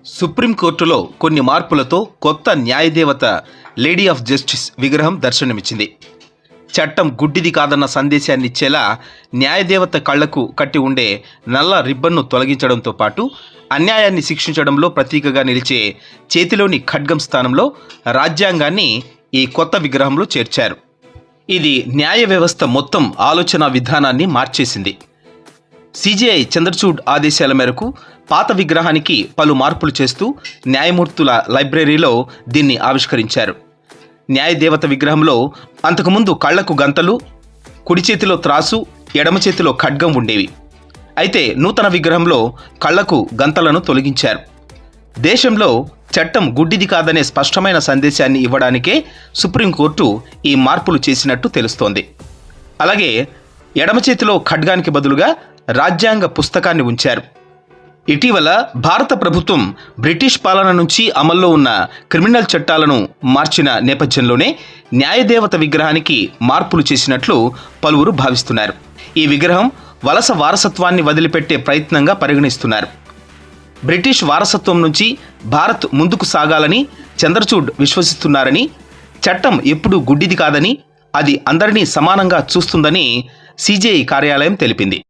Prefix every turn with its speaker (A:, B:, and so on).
A: సుప్రీంకోర్టులో కొన్ని మార్పులతో కొత్త న్యాయదేవత లేడీ ఆఫ్ జస్టిస్ విగ్రహం దర్శనమిచ్చింది. చట్టం గుడ్డిది కాదన్న సందేశాన్ని ఇచ్చేలా న్యాయదేవత కళ్లకు కట్టి ఉండే నల్ల రిబ్బన్ను తొలగించడంతో పాటు అన్యాయాన్ని శిక్షించడంలో ప్రతీకగా నిలిచే చేతిలోని ఖడ్గం స్థానంలో రాజ్యాంగాన్ని ఈ కొత్త విగ్రహంలో చేర్చారు. ఇది న్యాయ వ్యవస్థ మొత్తం ఆలోచన విధానాన్ని మార్చేసింది. సిజేఐ చంద్రచూడ్ ఆదేశాల మేరకు పాత విగ్రహానికి పలు మార్పులు చేస్తూ న్యాయమూర్తుల లైబ్రరీలో దీన్ని ఆవిష్కరించారు. న్యాయదేవత విగ్రహంలో అంతకుముందు కళ్లకు గంతలు, కుడి చేతిలో త్రాసు, ఎడమ చేతిలో ఖడ్గం ఉండేవి. అయితే నూతన విగ్రహంలో కళ్లకు గంతలను తొలగించారు. దేశంలో చట్టం గుడ్డిది కాదనే స్పష్టమైన సందేశాన్ని ఇవ్వడానికే సుప్రీంకోర్టు ఈ మార్పులు చేసినట్టు తెలుస్తోంది. అలాగే ఎడమ చేతిలో ఖడ్గానికి బదులుగా రాజ్యాంగ పుస్తకాన్ని ఉంచారు. ఇటీవల భారత ప్రభుత్వం బ్రిటిష్ పాలన నుంచి అమల్లో ఉన్న క్రిమినల్ చట్టాలను మార్చిన నేపథ్యంలోనే న్యాయదేవత విగ్రహానికి మార్పులు చేసినట్లు పలువురు భావిస్తున్నారు. ఈ విగ్రహం వలస వారసత్వాన్ని వదిలిపెట్టే ప్రయత్నంగా పరిగణిస్తున్నారు. బ్రిటిష్ వారసత్వం నుంచి భారత్ ముందుకు సాగాలని చంద్రచూడ్ విశ్వసిస్తున్నారని, చట్టం ఎప్పుడూ గుడ్డిది కాదని, అది అందరినీ సమానంగా చూస్తుందని సిజేఐ కార్యాలయం తెలిపింది.